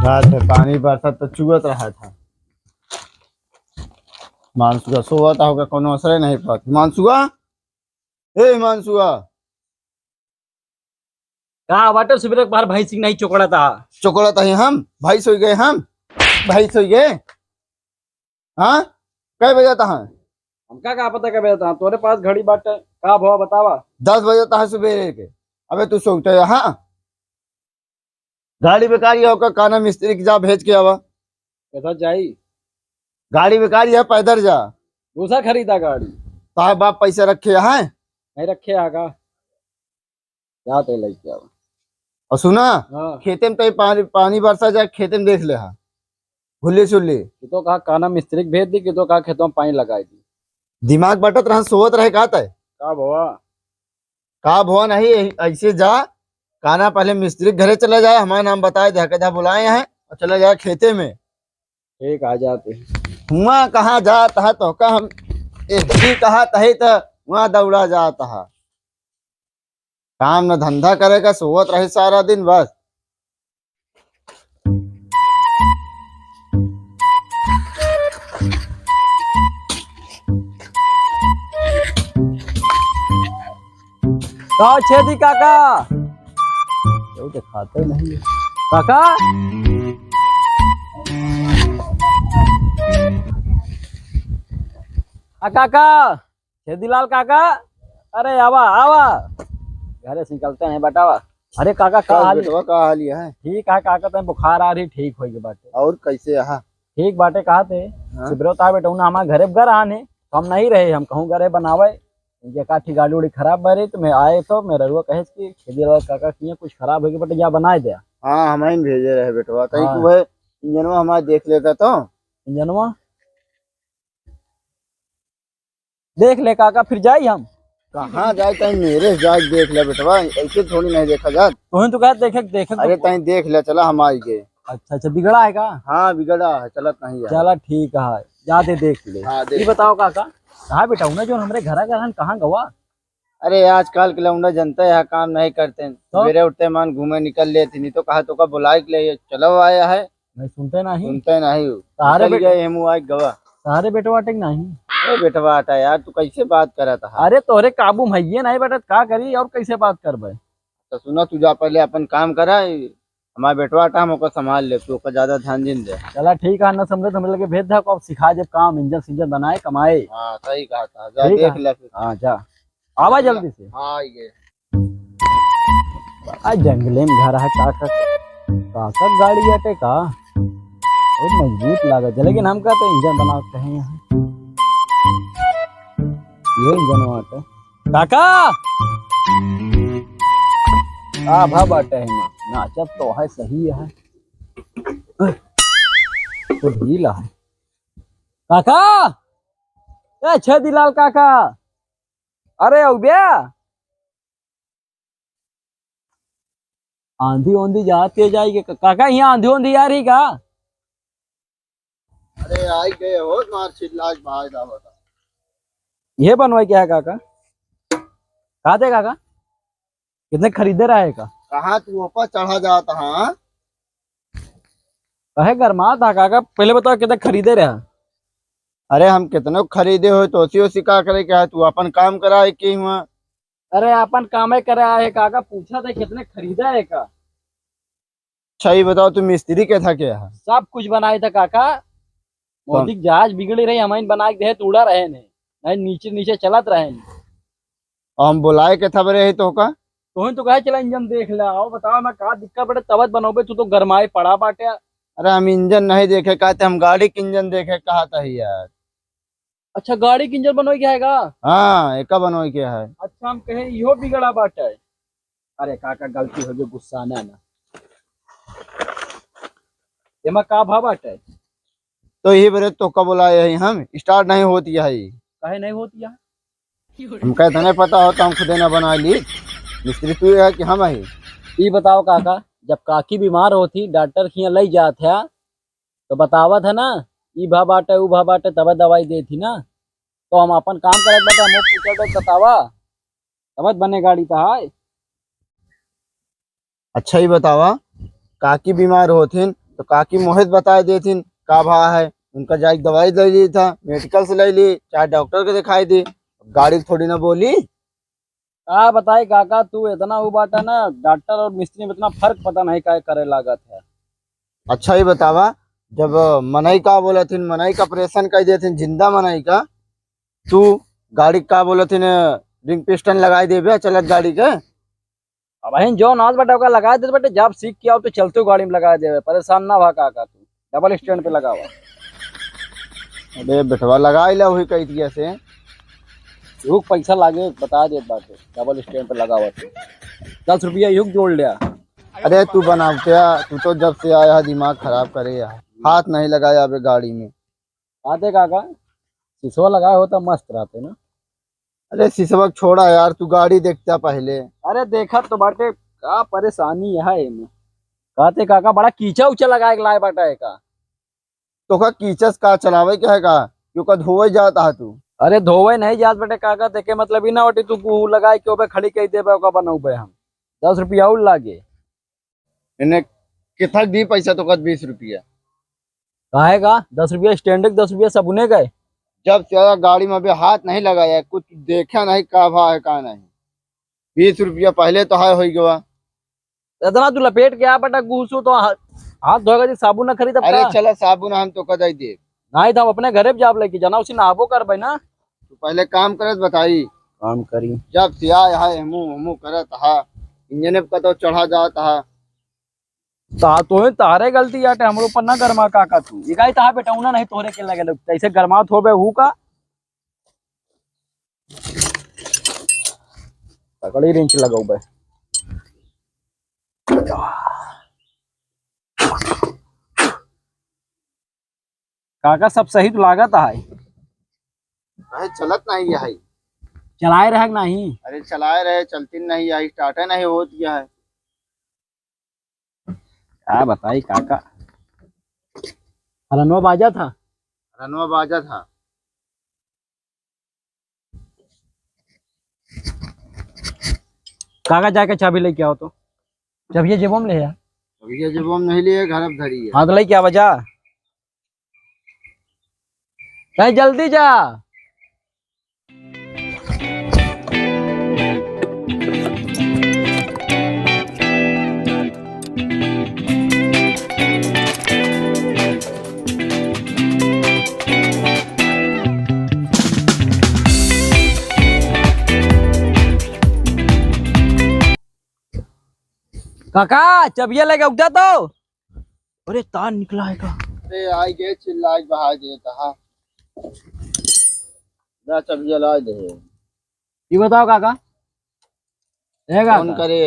रात में पानी बरसा तो चुगत रहा था। मानसुआ सोता होगा, कोनो असर नहीं पाती। मानसुआ, ए मानसुआ, कहा वाटर सुबह बाहर भाई सिंह नहीं चोकड़ा था। चोकड़ा था हम भाई सो गए, हम भाई सो गए। हाँ, कै बजे था? हमका कहा पता कब था तोरे पास घड़ी बाट का भाव बतावा। 10 बजे था सुबह के। अबे तू सोचते है? हाँ, गाड़ी बेकारी होकर काना मिस्त्री की जा भेज के आवा। कैसा जाई गाड़ी बेकारी है, पैदल जा। दूसरा खरीदा गाड़ी साहब बाप पैसे रखे हैं? नहीं रखे आगा जाते लेके आवा। और सुना, हाँ खेते में तो पानी पानी बरसा जाए, खेते में देख ले। हाँ, भूले सुल्ले कि तो कहा काना मिस्त्री के भेज दी कि तो कहा खेतों में पानी लगाई दी। दिमाग बटत रहा, सोवत रहे का तय का भवा का भुआ नहीं। ऐसे जा, काना पहले मिस्त्री के घरे चला जाए, हमारा नाम बताए, जहाँ बुलाए हैं, और चला जाए खेते में। ठीक आ जाते हुआ कहाँ जाता है तो का हम एक भी कहा तही तो वहां दौड़ा जाता है। काम न धंधा करेगा, सोवत रहे सारा दिन बस। तो छेदी काका तो दिखाते नहीं है। काका काका छेदीलाल काका, अरे आवा आवा घरे से निकलते हैं बतावा। अरे काका का हाल का हाल है? ठीक है काका, तुम बुखार आ रही ठीक होगी बाटे। और कैसे यहाँ? ठीक बाटे कहा थे हाँ? सिबरोता बेटा उन्हें हमारे घरे घर आने तो हम नहीं रहे, हम कहूँ घरे बनावे इनके काठी गाड़ी उड़ी खराब बह रही तो मैं आए तो मैं ररुआ कहे कि छेदीलाल काका किए कुछ खराब होगी बटे या बनाए दिया। हाँ, हम ही भेजे रहे बेटवा तई हाँ। वह इंजनवा हमारा देख लेता तो। इंजनवा देख ले काका फिर जाई हम। कहाँ जाए तई मेरे जाए देख ले बेटवा, ऐसे थोड़ी नहीं देखा जात। तो कह देखे देखे अरे तई देख ले, चला हम आई गए। अच्छा अच्छा बिगड़ा है का? हाँ बिगड़ा है, चलत नहीं है। चला ठीक है जाते देख ले। हाँ, ये देख। बताओ काका कहाँ बेटा उन्हें जो हमारे घर घर कहाँ गवा। अरे आजकल के लौंडा जनता है, काम नहीं करते, सवेरे उठते मान घूमे निकल लेते, नहीं तो कहा तो का बुलाए के लिए चलो आया है। नहीं सुनते नहीं सुनते नहीं। सारे निकल गए हम आए गवा। सारे बेटवा टेक नहीं। अरे बेटवा हटा यार, तू कैसे बात करा था? अरे तोरे काबू में ये नहीं बेटा का करी और कैसे बात करबे। तो सुना, तू जा पहले अपन काम करा, हमारा बेटवा हटा, हम ओकर संभाल ले, तू ओकर ज्यादा ध्यान दिन दे। चला ठीक है, न समझे तो लगे भेज दे को सिखा जब काम इंजन सिंजन बनाए कमाए। हाँ सही कहा था, जा ठीक देख है। ले फिर। हाँ जा आवा जल्दी से। हाँ आई गए। आज जंगले में घर है काका काका गाड़ी अटे का बहुत मजबूत लागत है, लेकिन हम कहते इंजन बनाते हैं यहाँ ये इंजन वाटे काका आ भा बाटे है मां नाचत तो है सही है तो ढीला है काका। ए छेदीलाल काका, अरे औबिया आंधी ओंधी जाती जाएगी काका, यहाँ आंधी ओंधी आ रही का? अरे आई गए हो, मार चिल्लाज भाई दा बता। ये बनवाई क्या है काका? कहा थे काका कितने खरीदे रहा है का? कहाँ तू ऊपर चढ़ा जाता? हाँ, कहे गरमा था काका, पहले बताओ कितने खरीदे रहा? अरे हम कितने खरीदे हो तो उसी का करे क्या है, तू अपन काम करा है कि हुआ? अरे अपन काम करा है काका, पूछा था कितने खरीदा है का? अच्छा ये बताओ, तू मिस्त्री के था क्या है? सब कुछ बनाए था काका, मोदी की जहाज बिगड़ी रही हमारी बना के दे तो उड़ा रहे नहीं नीचे नीचे चलत रहे नहीं। और हम बुलाए के था बरे तो का तो कहे चला इंजन देख ले आओ, बताओ मैं का दिक्कत बड़े तबत बनोबे तू तो गरमाए पड़ा बाटे। अरे हम इंजन नहीं देखे कहते, हम गाड़ी के इंजन देखे कहा था यार। अच्छा गाड़ी की इंजन बनोई क्या है? हाँ, एक बनोई क्या है। अच्छा हम कहे इहो बिगड़ा बाटे। अरे काका गलती हो गई, गुस्सा ना एमा का भाव बाटे? तो यही बरे तो का बुलाए है, हम स्टार्ट नहीं होती है। कहे नहीं होती है? हम कहते नहीं पता होता, हम खुदे ना बना ली। मिस्त्री तू है कि हम है? ये बताओ काका, जब काकी बीमार होती डॉक्टर के यहाँ ले जाते है तो बतावा था ना ई भा बाटे ऊ भा बाटे तब दवाई दे थी ना, तो हम अपन काम करत बाटे हम पूछा बतावा तब बने गाड़ी था है। अच्छा ही बतावा, काकी बीमार होथिन तो काकी मोहित बताए देथिन का भा है। उनका जाके दवाई ले ली था, मेडिकल से ले ली, चाहे डॉक्टर को दिखाई दी, गाड़ी थोड़ी ना बोली। का बताए काका, तू इतना वो बाटा ना, डॉक्टर और मिस्त्री में इतना फर्क पता नहीं क्या करे लागत है। अच्छा ही बतावा, जब मनई का बोला थी, मनई का ऑपरेशन कर देथिन, जिंदा मनई का, तू गाड़ी का बोला थी रिंग पिस्टन लगाई देबे चलत गाड़ी के। अब बहन जो नाच बेटा ओका लगा दे बेटे, जब सीख के आओ तो चलते गाड़ी में लगा दे, परेशान ना भा काका, तू डबल स्टैंड पे लगावा। अरे बेटवा लगा ला वही कही दिया से। युग पैसा लागे बता दे बात, डबल स्टैंड पे लगावा तो 10 रुपया युग जोड़ लिया। अरे तू बनावते, तू तो जब से आया दिमाग खराब करे यार, हाथ नहीं लगाया अबे गाड़ी में। आते काका शीशवा लगाए हो तो मस्त रहते ना। अरे सिसवक छोड़ा यार, तू गाड़ी देखता पहले। अरे देखा तो बाटे का परेशानी है इनमें। कहते काका बड़ा कीचा उचा लगाए के लाए बाटा है का। तो का कीचस का चलावे क्या है का, क्योंकि धोवे जाता है तू। अरे धोवे नहीं जात बेटे काका, देखे मतलब ही ना होती तू लगाए के ओपे खड़ी कही देबे ओका बनौबे हम 10 रुपया और लागे। इन्हें कितना दी पैसा, तो कद 20 रुपया काहेगा 10 रुपया स्टैंड 10 रुपया सबने गए। जब से आया गाड़ी में अभी हाथ नहीं लगाया, कुछ देखा नहीं का भा है का नहीं। 20 रुपया पहले तो है हो गया। इतना तू लपेट के आ बेटा घूसू तो हाथ धोएगा जी, साबुन ना खरीद। अरे चला साबुन हम तो कदाई दे। नहीं तो हम अपने घरे भी जाब लेके जाना, उसी नहाबो कर भाई ना। तू पहले काम करत बताई। काम करी जब से आया है हमू करत हा, इंजन पे तो चढ़ा जाता है। तो तारे गलती आटे हमरो ऊपर ना गरमा काका, तू ये गाय तहा बेटा उना नहीं तोरे के लगे ऐसे गरमात होबे हु का तकड़ी रेंच लगाऊ बे। काका सब सही तो लागत है। अरे चलत नहीं है। चलाए रहे नहीं। अरे चलाए रहे, चलती नहीं है, स्टार्ट नहीं होत गया है। क्या बताई काका, रनवा बाजा था। रनवा बाजा था। काका जाके चाबी लेके आओ तो, चाबी ये जेबों में ले आ। अभी ये जब हम नहीं लिए, घर अब धरी है। हाँ तो लेके आ बजा, कहीं जल्दी जा। काका चबिया लेके उठ जा तो। अरे तार निकला है का। अरे आई गए चिल्लाज बहा देता है। जा चब जला दे। ये बताओ काका रहेगा फोन करे।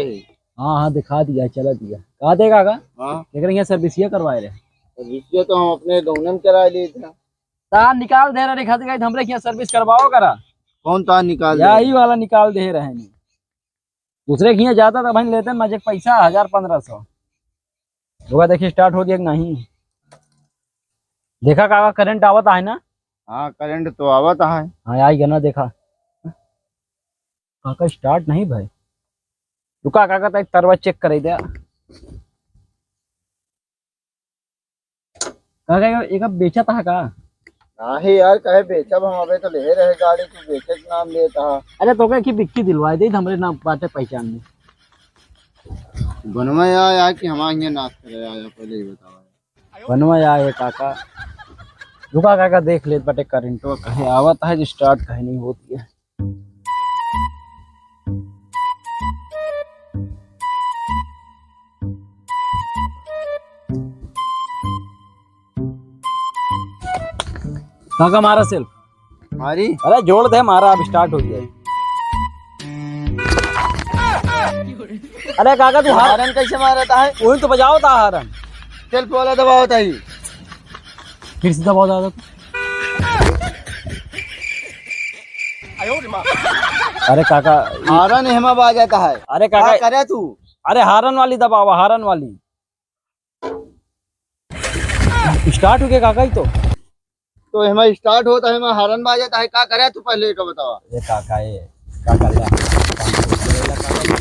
हाँ हाँ दिखा दिया, चला दिया। कहा दे काका, हाँ लेकिन यहाँ सर्विसिया करवाए रहे। सर्विस तो हम अपने दोनों में करा लिए थे। तार निकाल दे रहे, दिखा दिखा हमरे यहाँ सर्विस करवाओ करा। कौन तार निकाल यही वाला निकाल दे रहे हैं। दूसरे के यहाँ जाता था भाई लेते मजे पैसा 1000-1500। होगा देखिए स्टार्ट हो दिया कि नहीं। देखा काका करंट आवत है ना। हाँ करंट तो आवत है। हाँ आई ना देखा काका स्टार्ट नहीं भाई। रुका काका तो एक तरवा चेक कर दिया। काका एक अब बेचा था का। नहीं यार कहे बेचब हम, अबे तो ले रहे गाड़ी, तू बेचे के नाम लेता है। अरे तो क्या की बिक्की दिलवाए दे हमरे नाम बाटे पहचान में। बनवा यार कि हमारे यहाँ नाश करे आया, पहले ही बताओ। बनवा आए काका। रुका काका देख ले बटे करंट कहे आवत है, स्टार्ट कहे नहीं होती है। काका मारा सेल्फ हमारी। अरे जोड़ दे मारा, अब स्टार्ट हो गया। अरे काका तू हारन कैसे मारता है? वही तो बजाओ था हारन। सेल्फ वाला दबा होता ही। फिर से दबाओ दादा। अरे काका हारन हेमा बाज जाता है। अरे क्या काका करे तू? अरे हारन वाली दबाओ, हारन वाली। स्टार्ट हो गया काका ही तो हेमा स्टार्ट होता है, हेमा हारन बाज जाता है। क्या करे तू पहले का बतावा। ये काका ये काका ला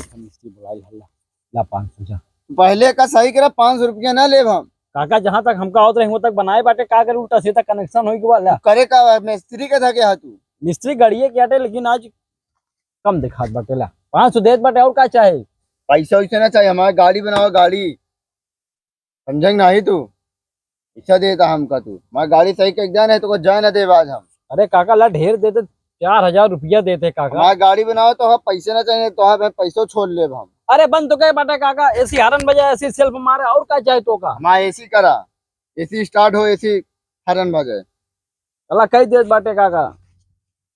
500 बुलाई हल्ला ला 500 जा। पहले का सही करे 500 रुपया ना ले हम। काका जहाँ तक हमका आवत रहे वहाँ तक बनाए बाटे, का करे उल्टा सीधा कनेक्शन हो गया वाला। करे का मिस्त्री के था क्या तू? मिस्त्री गड़िए के आटे, लेकिन आज कम दिखात बाटे ला। 500 देत बाटे, और का चाहे? पैसा वैसा ना चाहिए, हमारी गाड़ी बनाओ गाड़ी, समझेंगे नहीं तू? पैसा देता हमका तू, हमारी गाड़ी सही के जाए नहीं तो कुछ जाए ना दे आज हम। अरे काका ला ढेर देते, 4000 रुपया देते काका। हमारी गाड़ी बनाओ तो हम पैसे ना चाहिए तो हम पैसों छोड़ ले हम। अरे बंद तो कहे बाटे काका, एसी हरन बजाए, एसी सेल्फ मारे, और का चाहे तो का? हमारा एसी करा, एसी स्टार्ट हो, एसी हरन बजे। अल्लाह कई देत बाटे काका,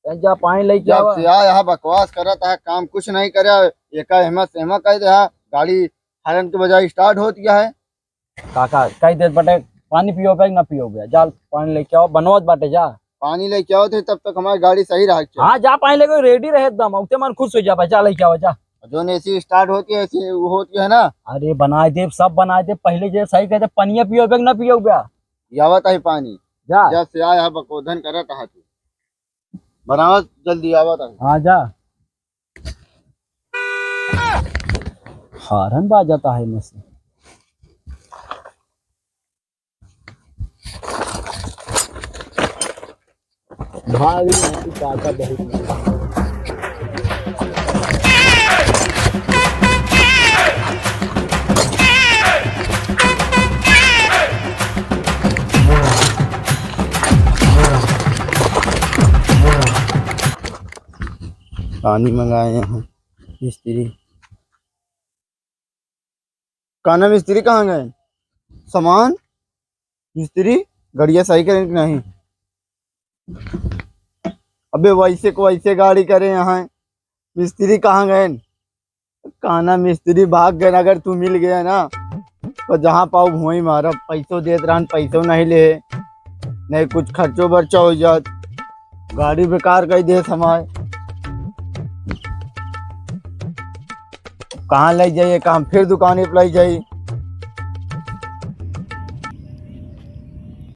जा पानी ले जब जावा। से यहाँ बकवास करता है, काम कुछ नहीं करे, एक हेमत सेमा कह दे है, गाड़ी हरन के बजाय स्टार्ट हो गया है। काका कई देत बाटे, पानी पियो पे ना पियो बे, जा पानी लेके आओ, बनवत बाटे जा। पानी लेके आओ थे तब तक हमारी गाड़ी सही रहा। हाँ जा पानी लेके रेडी रहे एकदम, उते मन खुश हो जा बा, जा लेके आओ जा। जो एसी स्टार्ट होती है ऐसी वो होती है ना। अरे बनाए दे, सब बनाए दे, पहले जे सही कहते पनिया पियो पे ना पियो बे, आवत है पानी। जा। जब से आया बकोधन करत है तू, बनावत जल्दी आवत है। हाँ जा। हारन बाज जाता है इनमें से। भाई काका बहुत पानी मंगाए हैं मिस्त्री। काना मिस्त्री कहाँ गए? सामान मिस्त्री गड़िया सही करें कि नहीं? अबे वैसे को वैसे गाड़ी करे यहाँ, मिस्त्री कहाँ गए? काना मिस्त्री भाग गए। अगर तू मिल गया ना तो जहाँ पाओ वहीं मारा, पैसों देत रहन, पैसों नहीं ले, नहीं कुछ खर्चो बर्चा हो जात, गाड़ी बेकार कर दे समाय। कहाँ ले जाइए, कहाँ फिर दुकान पे ले जाइए।